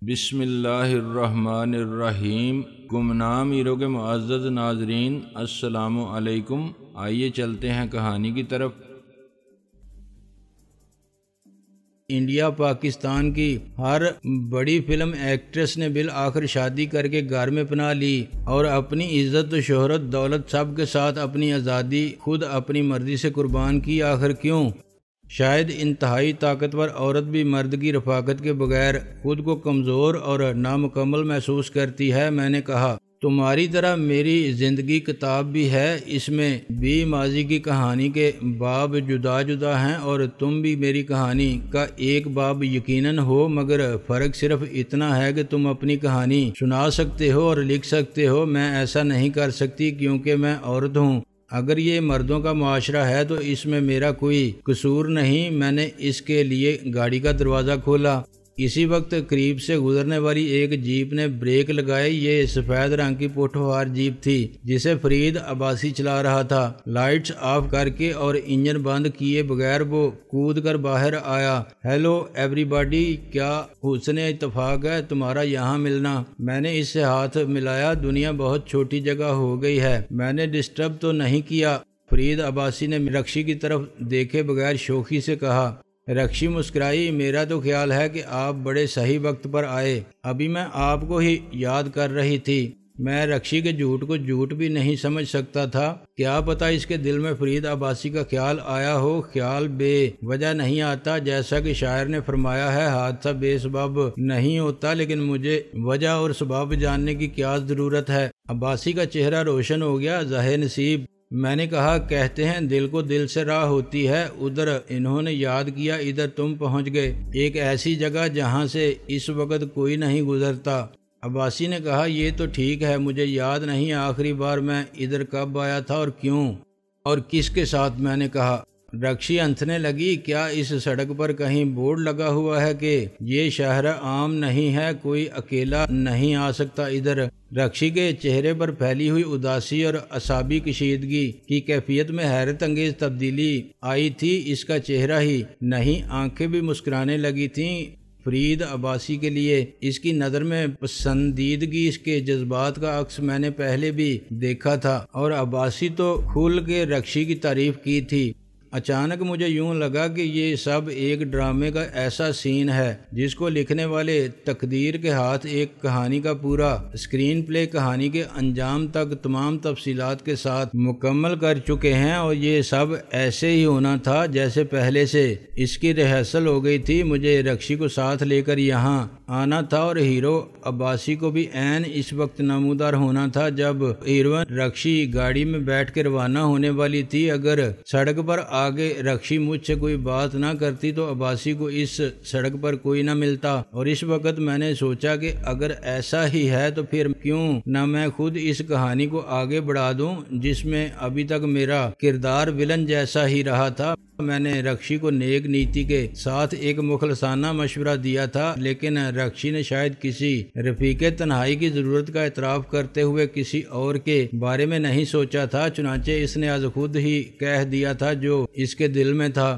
بسم اللہ الرحمن الرحیم۔ گمنام ہیرو کے معزز ناظرین، السلام علیکم۔ آئیے چلتے ہیں کہانی کی طرف۔ انڈیا پاکستان کی ہر بڑی فلم ایکٹریس نے بالآخر شادی کر کے گھر میں پناہ لی اور اپنی عزت و شہرت دولت سب کے ساتھ اپنی آزادی خود اپنی مرضی سے قربان کی۔ آخر کیوں؟ شاید انتہائی طاقتور عورت بھی مرد کی رفاقت کے بغیر خود کو کمزور اور نامکمل محسوس کرتی ہے۔ میں نے کہا، تمہاری طرح میری زندگی کتاب بھی ہے، اس میں بھی ماضی کی کہانی کے باب جدا جدا ہیں اور تم بھی میری کہانی کا ایک باب یقیناً ہو، مگر فرق صرف اتنا ہے کہ تم اپنی کہانی سنا سکتے ہو اور لکھ سکتے ہو، میں ایسا نہیں کر سکتی کیونکہ میں عورت ہوں۔ اگر یہ مردوں کا معاشرہ ہے تو اس میں میرا کوئی قصور نہیں۔ میں نے اس کے لیے گاڑی کا دروازہ کھولا۔ اسی وقت قریب سے گزرنے والی ایک جیپ نے بریک لگائے۔ یہ سفید رنگ کی پٹھوار جیپ تھی جسے فرید عباسی چلا رہا تھا۔ لائٹس آف کر کے اور انجن بند کیے بغیر وہ کود کر باہر آیا۔ ہیلو ایوری باڈی، کیا حسن اتفاق ہے تمہارا یہاں ملنا۔ میں نے اس سے ہاتھ ملایا۔ دنیا بہت چھوٹی جگہ ہو گئی ہے، میں نے ڈسٹرب تو نہیں کیا؟ فرید عباسی نے رکشی کی طرف دیکھے بغیر شوخی سے کہا۔ رکشی مسکرائی۔ میرا تو خیال ہے کہ آپ بڑے صحیح وقت پر آئے، ابھی میں آپ کو ہی یاد کر رہی تھی۔ میں رکشی کے جھوٹ کو جھوٹ بھی نہیں سمجھ سکتا تھا۔ کیا پتا اس کے دل میں فرید عباسی کا خیال آیا ہو۔ خیال بے وجہ نہیں آتا، جیسا کہ شاعر نے فرمایا ہے، حادثہ بے سبب نہیں ہوتا، لیکن مجھے وجہ اور سبب جاننے کی کیا ضرورت ہے؟ عباسی کا چہرہ روشن ہو گیا۔ ظاہر نصیب، میں نے کہا، کہتے ہیں دل کو دل سے راہ ہوتی ہے، ادھر انہوں نے یاد کیا، ادھر تم پہنچ گئے، ایک ایسی جگہ جہاں سے اس وقت کوئی نہیں گزرتا۔ عباسی نے کہا، یہ تو ٹھیک ہے، مجھے یاد نہیں آخری بار میں ادھر کب آیا تھا اور کیوں اور کس کے ساتھ۔ میں نے کہا۔ رکشی ہنسنے لگی۔ کیا اس سڑک پر کہیں بورڈ لگا ہوا ہے کہ یہ شہر عام نہیں ہے، کوئی اکیلا نہیں آ سکتا ادھر؟ رکشی کے چہرے پر پھیلی ہوئی اداسی اور اعصابی کشیدگی کی کیفیت میں حیرت انگیز تبدیلی آئی تھی۔ اس کا چہرہ ہی نہیں، آنکھیں بھی مسکرانے لگی تھیں۔ فرید عباسی کے لیے اس کی نظر میں پسندیدگی اس کے جذبات کا عکس میں نے پہلے بھی دیکھا تھا، اور عباسی تو کھل کے رکشی کی تعریف کی تھی۔ اچانک مجھے یوں لگا کہ یہ سب ایک ڈرامے کا ایسا سین ہے جس کو لکھنے والے تقدیر کے ہاتھ ایک کہانی کا پورا اسکرین پلے کہانی کے انجام تک تمام تفصیلات کے ساتھ مکمل کر چکے ہیں، اور یہ سب ایسے ہی ہونا تھا جیسے پہلے سے اس کی ریہرسل ہو گئی تھی۔ مجھے رکشی کو ساتھ لے کر یہاں آنا تھا اور ہیرو عباسی کو بھی عین اس وقت نمودار ہونا تھا جب ہیروئن رکشی گاڑی میں بیٹھ کے روانہ ہونے والی تھی۔ اگر سڑک پر آگے رکشی مجھ سے کوئی بات نہ کرتی تو عباسی کو اس سڑک پر کوئی نہ ملتا، اور اس وقت میں نے سوچا کہ اگر ایسا ہی ہے تو پھر کیوں نہ میں خود اس کہانی کو آگے بڑھا دوں جس میں ابھی تک میرا کردار ولن جیسا ہی رہا تھا۔ میں نے رکشی کو نیک نیتی کے ساتھ ایک مخلصانہ مشورہ دیا تھا، لیکن رکشی نے شاید کسی رفیق تنہائی کی ضرورت کا اعتراف کرتے ہوئے کسی اور کے بارے میں نہیں سوچا تھا، چنانچہ اس نے از خود ہی کہہ دیا تھا جو اس کے دل میں تھا۔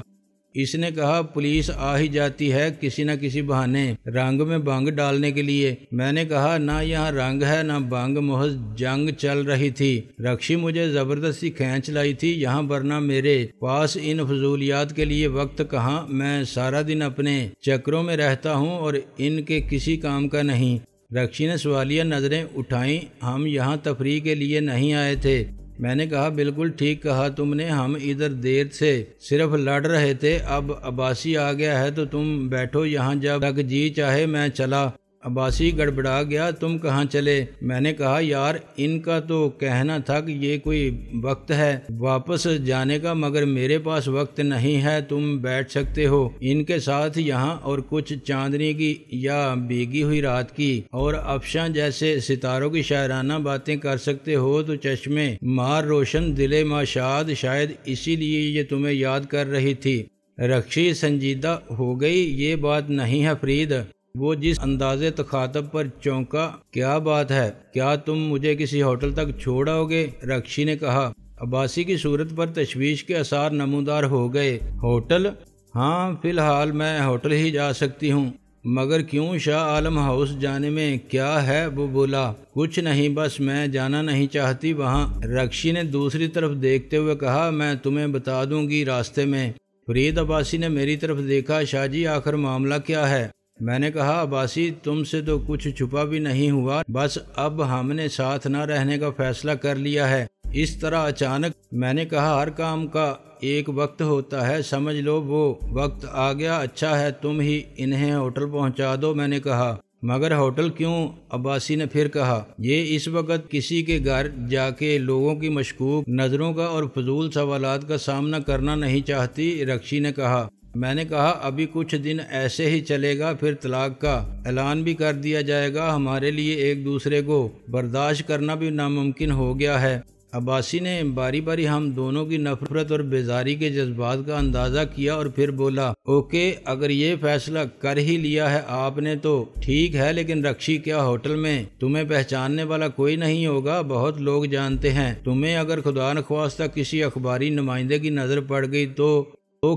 اس نے کہا، پولیس آ ہی جاتی ہے کسی نہ کسی بہانے رنگ میں بھنگ ڈالنے کے لیے۔ میں نے کہا، نہ یہاں رنگ ہے نہ بھنگ، محض جنگ چل رہی تھی۔ رکشی مجھے زبردستی کھینچ لائی تھی یہاں، ورنہ میرے پاس ان فضولیات کے لیے وقت کہاں، میں سارا دن اپنے چکروں میں رہتا ہوں اور ان کے کسی کام کا نہیں۔ رکشی نے سوالیہ نظریں اٹھائیں۔ ہم یہاں تفریح کے لیے نہیں آئے تھے۔ میں نے کہا، بالکل ٹھیک کہا تم نے، ہم ادھر دیر سے صرف لڑ رہے تھے، اب عباسی آ گیا ہے تو تم بیٹھو یہاں، جب تک جی چاہے میں چلا۔ عباسی گڑبڑا گیا۔ تم کہاں چلے؟ میں نے کہا، یار ان کا تو کہنا تھا کہ یہ کوئی وقت ہے واپس جانے کا، مگر میرے پاس وقت نہیں ہے، تم بیٹھ سکتے ہو ان کے ساتھ یہاں اور کچھ چاندنی کی یا بھیگی ہوئی رات کی اور افشاں جیسے ستاروں کی شاعرانہ باتیں کر سکتے ہو تو چشمے مار روشن دل ماشاد، شاید اسی لیے یہ تمہیں یاد کر رہی تھی۔ رکشی سنجیدہ ہو گئی۔ یہ بات نہیں ہے فرید۔ وہ جس انداز تخاطب پر چونکا، کیا بات ہے؟ کیا تم مجھے کسی ہوٹل تک چھوڑ آؤ گے؟ رکشی نے کہا۔ عباسی کی صورت پر تشویش کے آثار نمودار ہو گئے۔ ہوٹل؟ ہاں، فی الحال میں ہوٹل ہی جا سکتی ہوں۔ مگر کیوں شاہ عالم ہاؤس جانے میں کیا ہے؟ وہ بولا کچھ نہیں، بس میں جانا نہیں چاہتی وہاں۔ رکشی نے دوسری طرف دیکھتے ہوئے کہا میں تمہیں بتا دوں گی راستے میں۔ فرید عباسی نے میری طرف دیکھا، شاہ جی آخر معاملہ کیا ہے؟ میں نے کہا عباسی تم سے تو کچھ چھپا بھی نہیں ہوا، بس اب ہم نے ساتھ نہ رہنے کا فیصلہ کر لیا ہے۔ اس طرح اچانک؟ میں نے کہا ہر کام کا ایک وقت ہوتا ہے، سمجھ لو وہ وقت آ گیا۔ اچھا ہے تم ہی انہیں ہوٹل پہنچا دو، میں نے کہا۔ مگر ہوٹل کیوں؟ عباسی نے پھر کہا۔ یہ اس وقت کسی کے گھر جا کے لوگوں کی مشکوک نظروں کا اور فضول سوالات کا سامنا کرنا نہیں چاہتی، رکشی نے کہا۔ میں نے کہا ابھی کچھ دن ایسے ہی چلے گا، پھر طلاق کا اعلان بھی کر دیا جائے گا۔ ہمارے لیے ایک دوسرے کو برداشت کرنا بھی ناممکن ہو گیا ہے۔ عباسی نے باری باری ہم دونوں کی نفرت اور بیزاری کے جذبات کا اندازہ کیا اور پھر بولا اوکے، اگر یہ فیصلہ کر ہی لیا ہے آپ نے تو ٹھیک ہے، لیکن رکشی کیا ہوٹل میں تمہیں پہچاننے والا کوئی نہیں ہوگا؟ بہت لوگ جانتے ہیں تمہیں، اگر خدا نخواستہ کسی اخباری نمائندے کی نظر پڑ گئی تو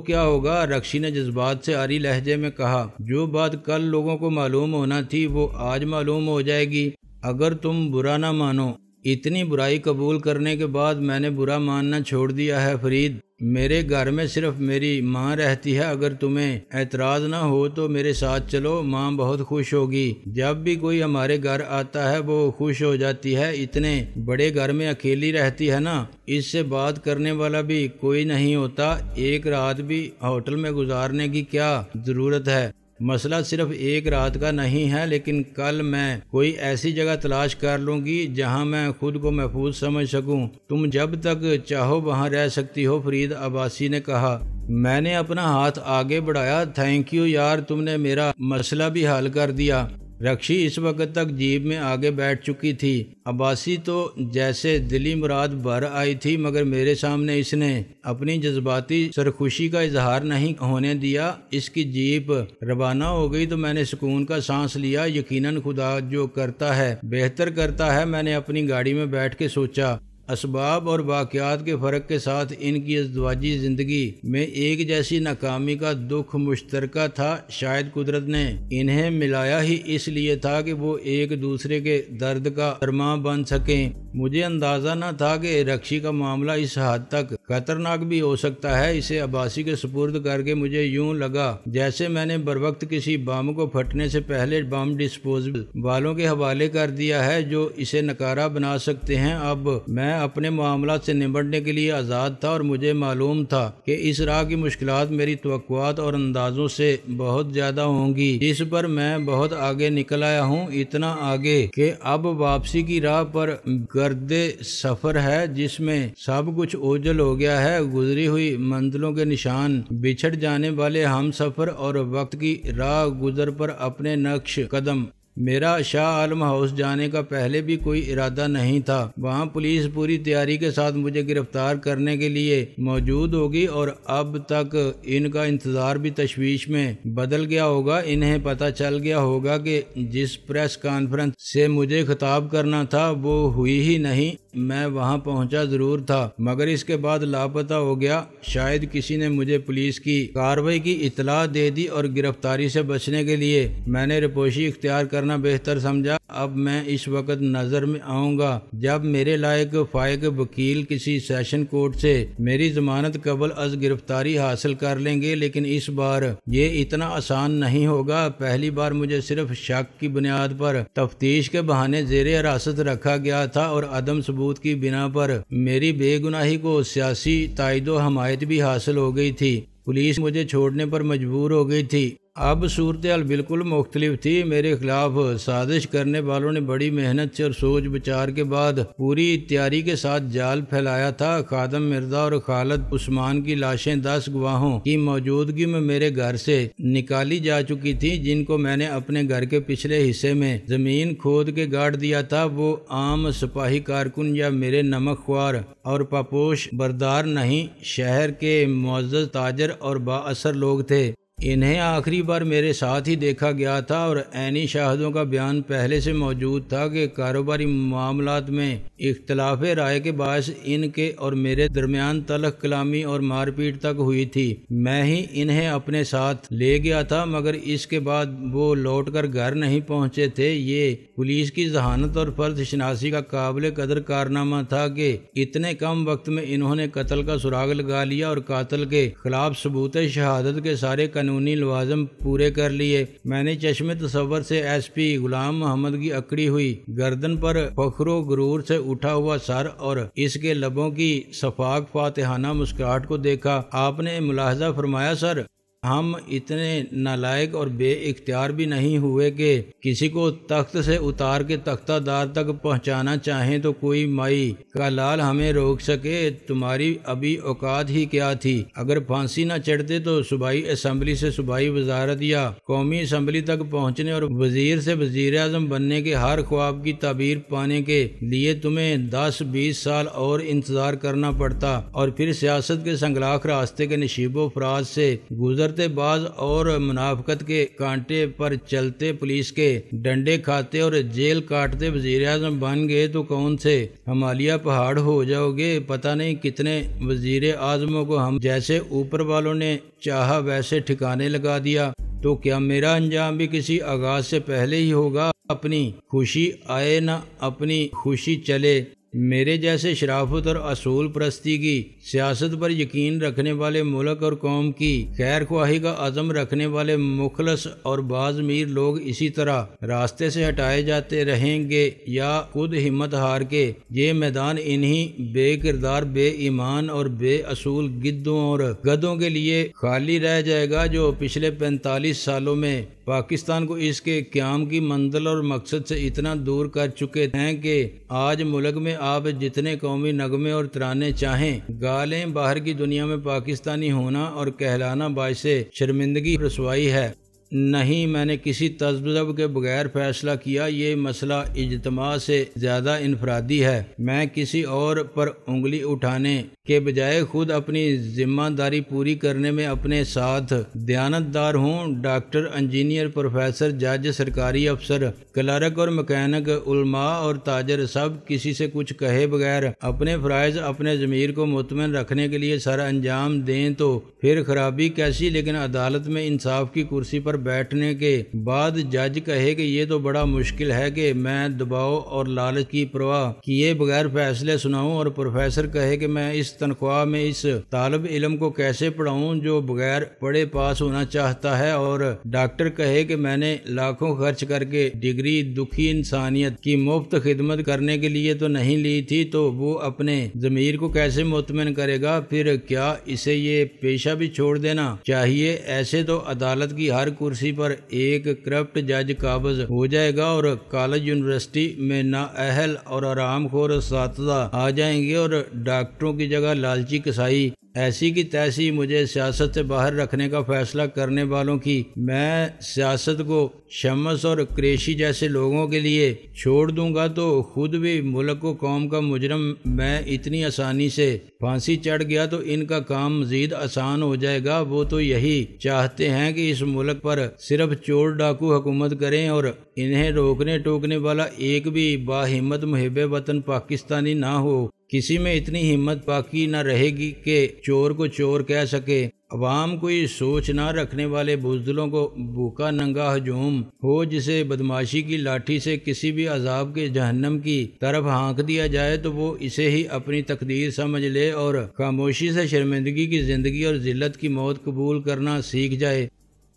کیا ہوگا؟ رکشی نے جذبات سے عاری لہجے میں کہا۔ جو بات کل لوگوں کو معلوم ہونا تھی وہ آج معلوم ہو جائے گی، اگر تم برا نہ مانو۔ اتنی برائی قبول کرنے کے بعد میں نے برا ماننا چھوڑ دیا ہے فرید۔ میرے گھر میں صرف میری ماں رہتی ہے، اگر تمہیں اعتراض نہ ہو تو میرے ساتھ چلو، ماں بہت خوش ہوگی۔ جب بھی کوئی ہمارے گھر آتا ہے وہ خوش ہو جاتی ہے، اتنے بڑے گھر میں اکیلی رہتی ہے نا، اس سے بات کرنے والا بھی کوئی نہیں ہوتا۔ ایک رات بھی ہوٹل میں گزارنے کی کیا ضرورت ہے؟ مسئلہ صرف ایک رات کا نہیں ہے، لیکن کل میں کوئی ایسی جگہ تلاش کر لوں گی جہاں میں خود کو محفوظ سمجھ سکوں۔ تم جب تک چاہو وہاں رہ سکتی ہو، فرید عباسی نے کہا۔ میں نے اپنا ہاتھ آگے بڑھایا۔ تھینک یو یار، تم نے میرا مسئلہ بھی حل کر دیا۔ رکشی اس وقت تک جیپ میں آگے بیٹھ چکی تھی۔ عباسی تو جیسے دلی مراد بھر آئی تھی، مگر میرے سامنے اس نے اپنی جذباتی سرخوشی کا اظہار نہیں ہونے دیا۔ اس کی جیپ روانہ ہو گئی تو میں نے سکون کا سانس لیا۔ یقیناً خدا جو کرتا ہے بہتر کرتا ہے، میں نے اپنی گاڑی میں بیٹھ کے سوچا۔ اسباب اور واقعات کے فرق کے ساتھ ان کی ازدواجی زندگی میں ایک جیسی ناکامی کا دکھ مشترکہ تھا۔ شاید قدرت نے انہیں ملایا ہی اس لیے تھا کہ وہ ایک دوسرے کے درد کا درماں بن سکیں۔ مجھے اندازہ نہ تھا کہ رکشی کا معاملہ اس حد تک خطرناک بھی ہو سکتا ہے۔ اسے عباسی کے سپرد کر کے مجھے یوں لگا جیسے میں نے بروقت کسی بم کو پھٹنے سے پہلے بم ڈسپوزل والوں کے حوالے کر دیا ہے جو اسے نکارہ بنا سکتے ہیں۔ اب میں اپنے معاملات سے نمٹنے کے لیے آزاد تھا اور مجھے معلوم تھا کہ اس راہ کی مشکلات میری توقعات اور اندازوں سے بہت زیادہ ہوں گی، جس پر میں بہت آگے نکل آیا ہوں، اتنا آگے کہ اب واپسی کی راہ پر گرد سفر ہے جس میں سب کچھ اوجھل ہو گیا ہے۔ گزری ہوئی منزلوں کے نشان، بچھڑ جانے والے ہم سفر اور وقت کی راہ گزر پر اپنے نقش قدم۔ میرا شاہ عالم ہاؤس جانے کا پہلے بھی کوئی ارادہ نہیں تھا۔ وہاں پولیس پوری تیاری کے ساتھ مجھے گرفتار کرنے کے لیے موجود ہوگی اور اب تک ان کا انتظار بھی تشویش میں بدل گیا ہوگا۔ انہیں پتہ چل گیا ہوگا کہ جس پریس کانفرنس سے مجھے خطاب کرنا تھا وہ ہوئی ہی نہیں۔ میں وہاں پہنچا ضرور تھا مگر اس کے بعد لاپتہ ہو گیا۔ شاید کسی نے مجھے پولیس کی کارروائی کی اطلاع دے دی اور گرفتاری سے بچنے کے لیے میں نے رپوشی اختیار کرنا بہتر سمجھا۔ اب میں اس وقت نظر میں آؤں گا جب میرے لائق فائق وکیل کسی سیشن کورٹ سے میری ضمانت قبل از گرفتاری حاصل کر لیں گے، لیکن اس بار یہ اتنا آسان نہیں ہوگا۔ پہلی بار مجھے صرف شک کی بنیاد پر تفتیش کے بہانے زیر حراست رکھا گیا تھا اور عدم ثبوت کی بنا پر میری بے گناہی کو سیاسی تائید و حمایت بھی حاصل ہو گئی تھی۔ پولیس مجھے چھوڑنے پر مجبور ہو گئی تھی۔ اب صورتحال بالکل مختلف تھی۔ میرے خلاف سازش کرنے والوں نے بڑی محنت سے اور سوچ بچار کے بعد پوری تیاری کے ساتھ جال پھیلایا تھا۔ خادم مرزا اور خالد عثمان کی لاشیں 10 گواہوں کی موجودگی میں میرے گھر سے نکالی جا چکی تھی، جن کو میں نے اپنے گھر کے پچھلے حصے میں زمین کھود کے گاڑ دیا تھا۔ وہ عام سپاہی کارکن یا میرے نمک خوار اور پاپوش بردار نہیں، شہر کے معزز تاجر اور با اثر لوگ تھے۔ انہیں آخری بار میرے ساتھ ہی دیکھا گیا تھا اور عینی شاہدوں کا بیان پہلے سے موجود تھا کہ کاروباری معاملات میں اختلاف رائے کے باعث ان کے اور میرے درمیان تلخ کلامی اور مار پیٹ تک ہوئی تھی۔ میں ہی انہیں اپنے ساتھ لے گیا تھا، مگر اس کے بعد وہ لوٹ کر گھر نہیں پہنچے تھے۔ یہ پولیس کی ذہانت اور فرد شناسی کا قابل قدر کارنامہ تھا کہ اتنے کم وقت میں انہوں نے قتل کا سراغ لگا لیا اور قاتل کے خلاف ثبوت شہادت کے سارے قانونی لوازم پورے کر لیے۔ میں نے چشم تصور سے ایس پی غلام محمد کی اکڑی ہوئی گردن پر فخر و غرور سے اٹھا ہوا سر اور اس کے لبوں کی شفاف فاتحانہ مسکراہٹ کو دیکھا۔ آپ نے ملاحظہ فرمایا، سر، ہم اتنے نالائق اور بے اختیار بھی نہیں ہوئے کہ کسی کو تخت سے اتار کے تختہ دار تک پہنچانا چاہیں تو کوئی مائی کا لال ہمیں روک سکے۔ تمہاری ابھی اوقات ہی کیا تھی؟ اگر پھانسی نہ چڑھتے تو صوبائی اسمبلی سے صوبائی وزارت یا قومی اسمبلی تک پہنچنے اور وزیر سے وزیر اعظم بننے کے ہر خواب کی تعبیر پانے کے لیے تمہیں 10-20 سال اور انتظار کرنا پڑتا، اور پھر سیاست کے سنگلاخ راستے کے نشیب و فراز سے گزر باز اور منافقت کے کانٹے پر چلتے، پولیس کے ڈنڈے کھاتے اور جیل کاٹتے وزیر اعظم بن گئے تو کون سے ہمالیہ پہاڑ ہو جاؤ گے۔ پتہ نہیں کتنے وزیر اعظموں کو ہم جیسے اوپر والوں نے چاہا ویسے ٹھکانے لگا دیا، تو کیا میرا انجام بھی کسی آغاز سے پہلے ہی ہوگا؟ اپنی خوشی آئے نہ اپنی خوشی چلے۔ میرے جیسے شرافت اور اصول پرستی کی سیاست پر یقین رکھنے والے، ملک اور قوم کی خیر خواہی کا عزم رکھنے والے مخلص اور باز میر لوگ اسی طرح راستے سے ہٹائے جاتے رہیں گے یا خود ہمت ہار کے یہ میدان انہی بے کردار، بے ایمان اور بے اصول گدوں اور گدوں کے لیے خالی رہ جائے گا، جو پچھلے 45 سالوں میں پاکستان کو اس کے قیام کی منزل اور مقصد سے اتنا دور کر چکے ہیں کہ آج ملک میں آپ جتنے قومی نغمے اور ترانے چاہیں گا لیں، باہر کی دنیا میں پاکستانی ہونا اور کہلانا باعث شرمندگی رسوائی ہے۔ نہیں، میں نے کسی تذبذب کے بغیر فیصلہ کیا۔ یہ مسئلہ اجتماع سے زیادہ انفرادی ہے۔ میں کسی اور پر انگلی اٹھانے کے بجائے خود اپنی ذمہ داری پوری کرنے میں اپنے ساتھ دیانتدار ہوں۔ ڈاکٹر، انجینئر، پروفیسر، جج، سرکاری افسر، کلرک اور مکینک، علماء اور تاجر، سب کسی سے کچھ کہے بغیر اپنے فرائض، اپنے ضمیر کو مطمئن رکھنے کے لیے سر انجام دیں تو پھر خرابی کیسی؟ لیکن عدالت میں انصاف کی کرسی پر بیٹھنے کے بعد جج کہے کہ یہ تو بڑا مشکل ہے کہ میں دباؤ اور لالچ کی پرواہ کیے بغیر فیصلے سناؤں، اور پروفیسر کہے کہ میں اس تنخواہ میں اس طالب علم کو کیسے پڑھاؤں جو بغیر پڑھے پاس ہونا چاہتا ہے، اور ڈاکٹر کہے کہ میں نے لاکھوں خرچ کر کے ڈگری دکھی انسانیت کی مفت خدمت کرنے کے لیے تو نہیں لی تھی، تو وہ اپنے ضمیر کو کیسے مطمئن کرے گا؟ پھر کیا اسے یہ پیشہ بھی چھوڑ دینا چاہیے؟ ایسے تو عدالت کی ہر کرسی پر ایک کرپٹ جج قابض ہو جائے گا اور کالج یونیورسٹی میں نااہل اور آرام خور اساتذہ آ جائیں گے، اور ڈاکٹروں کی جگہ لالچی کسائی ایسی کی تیسی مجھے سیاست سے باہر رکھنے کا فیصلہ کرنے والوں کی میں سیاست کو شمس اور قریشی جیسے لوگوں کے لیے چھوڑ دوں گا تو خود بھی ملک و قوم کا مجرم میں اتنی آسانی سے پھانسی چڑھ گیا تو ان کا کام مزید آسان ہو جائے گا۔ وہ تو یہی چاہتے ہیں کہ اس ملک پر صرف چور ڈاکو حکومت کریں اور انہیں روکنے ٹوکنے والا ایک بھی باہمت محب وطن پاکستانی نہ ہو۔ کسی میں اتنی ہمت باقی نہ رہے گی کہ چور کو چور کہہ سکے۔ عوام کوئی سوچ نہ رکھنے والے بزدلوں کو بھوکا ننگا ہجوم ہو، جسے بدماشی کی لاٹھی سے کسی بھی عذاب کے جہنم کی طرف ہانک دیا جائے تو وہ اسے ہی اپنی تقدیر سمجھ لے اور خاموشی سے شرمندگی کی زندگی اور ذلت کی موت قبول کرنا سیکھ جائے۔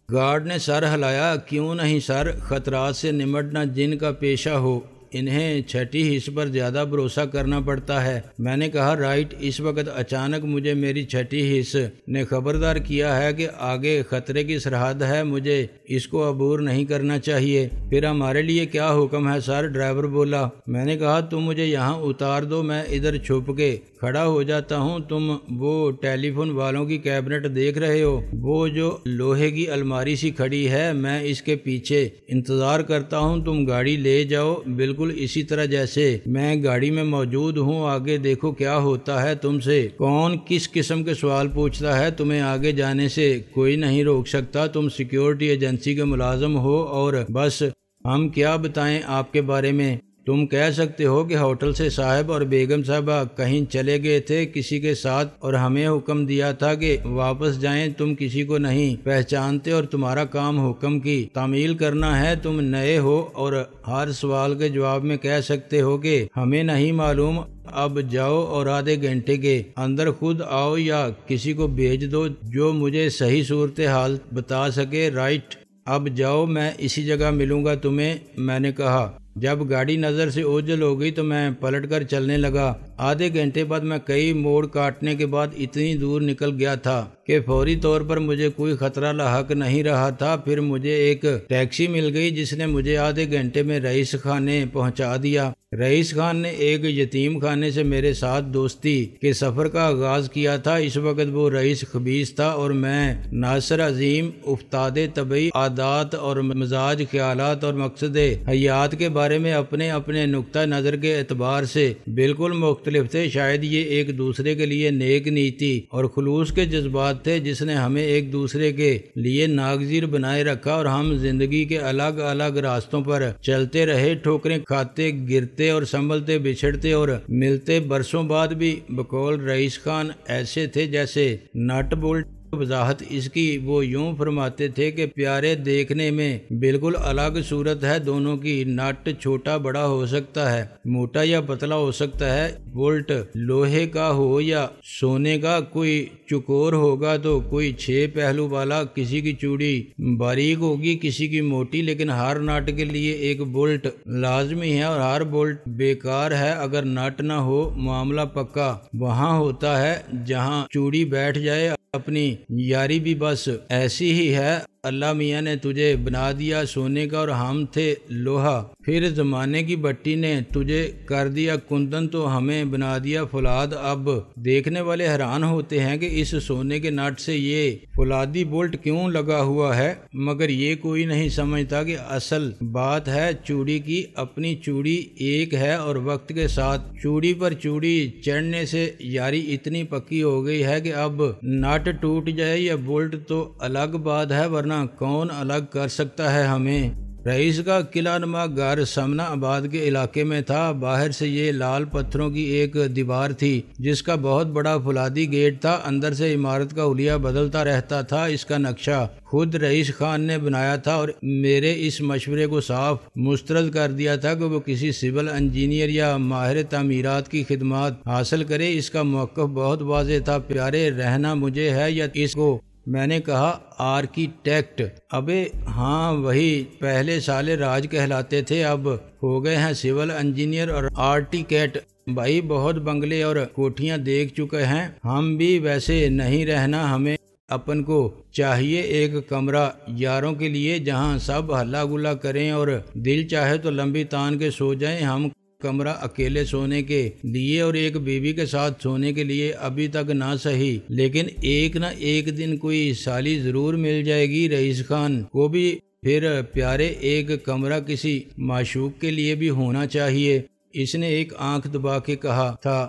گارڈ نے سر ہلایا۔ کیوں نہیں سر، خطرات سے نمٹنا جن کا پیشہ ہو انہیں چھٹی حص پر زیادہ بھروسہ کرنا پڑتا ہے۔ میں نے کہا رائٹ۔ اس وقت اچانک مجھے میری چھٹی حص نے خبردار کیا ہے کہ آگے خطرے کی سرحد ہے۔ مجھے اس کو عبور نہیں کرنا چاہیے۔ پھر ہمارے لیے کیا حکم ہے سر؟ ڈرائیور بولا۔ میں نے کہا تم مجھے یہاں اتار دو، میں ادھر چھپ کے کھڑا ہو جاتا ہوں۔ تم وہ ٹیلی فون والوں کی کیبنٹ دیکھ رہے ہو، وہ جو لوہے کی الماری سی کھڑی ہے، میں اس کے پیچھے انتظار کرتا ہوں، تم گاڑی لے جاؤ بالکل اسی طرح جیسے میں گاڑی میں موجود ہوں۔ آگے دیکھو کیا ہوتا ہے، تم سے کون کس قسم کے سوال پوچھتا ہے، تمہیں آگے جانے سے کوئی نہیں روک سکتا۔ تم سیکیورٹی ایجنسی کے ملازم ہو اور بس ہم کیا بتائیں آپ کے بارے میں؟ تم کہہ سکتے ہو کہ ہوٹل سے صاحب اور بیگم صاحبہ کہیں چلے گئے تھے کسی کے ساتھ اور ہمیں حکم دیا تھا کہ واپس جائیں۔ تم کسی کو نہیں پہچانتے اور تمہارا کام حکم کی تعمیل کرنا ہے۔ تم نئے ہو اور ہر سوال کے جواب میں کہہ سکتے ہو کہ ہمیں نہیں معلوم۔ اب جاؤ اور آدھے گھنٹے کے اندر خود آؤ یا کسی کو بھیج دو جو مجھے صحیح صورتحال بتا سکے۔ رائٹ، اب جاؤ، میں اسی جگہ ملوں گا تمہیں، میں نے کہا۔ جب گاڑی نظر سے اوجھل ہو گئی تو میں پلٹ کر چلنے لگا۔ آدھے گھنٹے بعد میں کئی موڑ کاٹنے کے بعد اتنی دور نکل گیا تھا کہ فوری طور پر مجھے کوئی خطرہ لاحق نہیں رہا تھا۔ پھر مجھے ایک ٹیکسی مل گئی جس نے مجھے آدھے گھنٹے میں رئیس خانے پہنچا دیا۔ رئیس خان نے ایک یتیم خانے سے میرے ساتھ دوستی کے سفر کا آغاز کیا تھا۔ اس وقت وہ رئیس خبیث تھا اور میں ناصر عظیم افتاد طبعی عادات اور مزاج، خیالات اور مقصد حیات کے بارے میں اپنے نقطہ نظر کے اعتبار سے بالکل مختلف تھے۔ شاید یہ ایک دوسرے کے لیے نیک نیتی اور خلوص کے جذبات تھے جس نے ہمیں ایک دوسرے کے لیے ناگزیر بنائے رکھا اور ہم زندگی کے الگ الگ راستوں پر چلتے رہے، ٹھوکریں کھاتے، گرتے اور سنبھلتے، بچھڑتے اور ملتے۔ برسوں بعد بھی بقول رئیس خان ایسے تھے جیسے نٹ بولٹ۔ وضاحت اس کی وہ یوں فرماتے تھے کہ پیارے دیکھنے میں بالکل الگ صورت ہے دونوں کی۔ نٹ چھوٹا بڑا ہو سکتا ہے، موٹا یا پتلا ہو سکتا ہے، بولٹ لوہے کا ہو یا سونے کا، کوئی چکور ہوگا تو کوئی 6 پہلو والا، کسی کی چوڑی باریک ہوگی کسی کی موٹی، لیکن ہر نٹ کے لیے ایک بولٹ لازمی ہے اور ہر بولٹ بیکار ہے اگر نٹ نہ ہو۔ معاملہ پکا وہاں ہوتا ہے جہاں چوڑی بیٹھ جائے۔ اپنی یاری بھی بس ایسی ہی ہے۔ اللہ میاں نے تجھے بنا دیا سونے کا اور ہم تھے لوہا، پھر زمانے کی بٹی نے تجھے کر دیا کندن تو ہمیں بنا دیا فولاد۔ اب دیکھنے والے حیران ہوتے ہیں کہ اس سونے کے نٹ سے یہ فولادی بولٹ کیوں لگا ہوا ہے، مگر یہ کوئی نہیں سمجھتا کہ اصل بات ہے چوڑی کی۔ اپنی چوڑی ایک ہے اور وقت کے ساتھ چوڑی پر چوڑی چڑھنے سے یاری اتنی پکی ہو گئی ہے کہ اب نٹ ٹوٹ جائے یا بولٹ تو الگ بات ہے، ورنہ کون الگ کر سکتا ہے ہمیں۔ رئیس کا قلعہ نما گھر سمنا آباد کے علاقے میں تھا۔ باہر سے یہ لال پتھروں کی ایک دیوار تھی جس کا بہت بڑا فولادی گیٹ تھا۔ اندر سے عمارت کا حلیہ بدلتا رہتا تھا۔ اس کا نقشہ خود رئیس خان نے بنایا تھا اور میرے اس مشورے کو صاف مسترد کر دیا تھا کہ وہ کسی سول انجینئر یا ماہر تعمیرات کی خدمات حاصل کرے۔ اس کا موقف بہت واضح تھا، پیارے رہنا مجھے ہے یا اس کو؟ میں نے کہا آرکیٹیکٹ۔ ابے ہاں وہی، پہلے سال راج کہلاتے تھے، اب ہو گئے ہیں سول انجینئر اور آرکیٹیکٹ۔ بھائی بہت بنگلے اور کوٹھیاں دیکھ چکے ہیں ہم بھی، ویسے نہیں رہنا ہمیں۔ اپن کو چاہیے ایک کمرہ یاروں کے لیے جہاں سب ہلا گلا کریں اور دل چاہے تو لمبی تان کے سو جائیں۔ ہم کمرہ اکیلے سونے کے لیے اور ایک بیوی کے ساتھ سونے کے لیے ابھی تک نہ صحیح، لیکن ایک نہ ایک دن کوئی سالی ضرور مل جائے گی رئیس خان کو بھی۔ پھر پیارے ایک کمرہ کسی معشوق کے لیے بھی ہونا چاہیے۔ اس نے ایک آنکھ دبا کے کہا تھا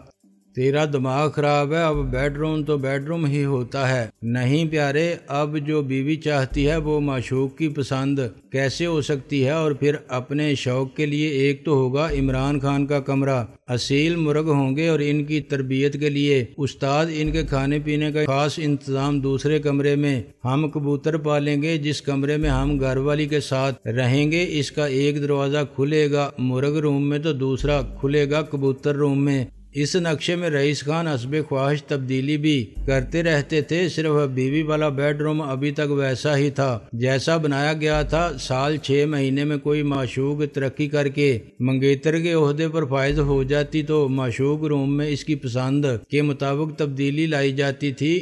تیرا دماغ خراب ہے، اب بیڈ روم تو بیڈ روم ہی ہوتا ہے۔ نہیں پیارے، اب جو بیوی چاہتی ہے وہ معشوق کی پسند کیسے ہو سکتی ہے؟ اور پھر اپنے شوق کے لیے ایک تو ہوگا عمران خان کا کمرہ، اصیل مرغ ہوں گے اور ان کی تربیت کے لیے استاد، ان کے کھانے پینے کا خاص انتظام دوسرے کمرے میں۔ ہم کبوتر پالیں گے جس کمرے میں ہم گھر والی کے ساتھ رہیں گے، اس کا ایک دروازہ کھلے گا مرغ روم میں تو دوسرا کھلے گا کبوتر روم میں۔ اس نقشے میں رئیس خان حسب خواہش تبدیلی بھی کرتے رہتے تھے، صرف بیوی والا بیڈ روم ابھی تک ویسا ہی تھا جیسا بنایا گیا تھا۔ سال 6 مہینے میں کوئی معشوق ترقی کر کے منگیتر کے عہدے پر فائز ہو جاتی تو معشوق روم میں اس کی پسند کے مطابق تبدیلی لائی جاتی تھی۔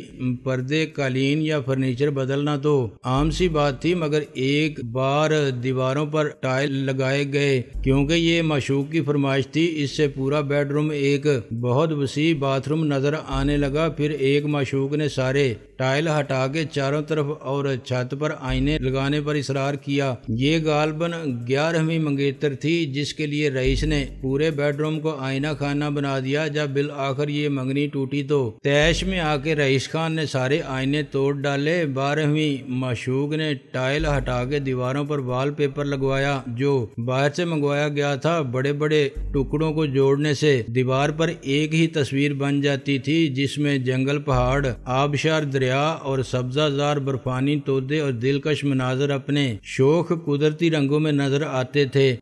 پردے، قالین یا فرنیچر بدلنا تو عام سی بات تھی، مگر ایک بار دیواروں پر ٹائل لگائے گئے کیونکہ یہ معشوق کی فرمائش تھی۔ اس سے پورا بیڈ روم ایک بہت وسیع باتھ روم نظر آنے لگا۔ پھر ایک معشوق نے سارے ٹائل ہٹا کے چاروں طرف اور چھت پر آئینے لگانے پر اصرار کیا۔ یہ غالباً 11ویں منگیتر تھی جس کے لیے رئیس نے پورے بیڈ روم کو آئینہ خانہ بنا دیا۔ جب بالآخر یہ منگنی ٹوٹی تو تیش میں آ کے رئیس خان نے سارے آئینے توڑ ڈالے۔ 12ویں معشوق نے ٹائل ہٹا کے دیواروں پر وال پیپر لگوایا جو باہر سے منگوایا گیا تھا۔ بڑے بڑے ٹکڑوں کو جوڑنے سے دیوار پر ایک ہی تصویر بن جاتی تھی جس میں جنگل، پہاڑ، آبشار، دریا اور سبزہ زار برفانی تودے اور دلکش مناظر اپنے شوخ قدرتی رنگوں میں نظر آتے تھے۔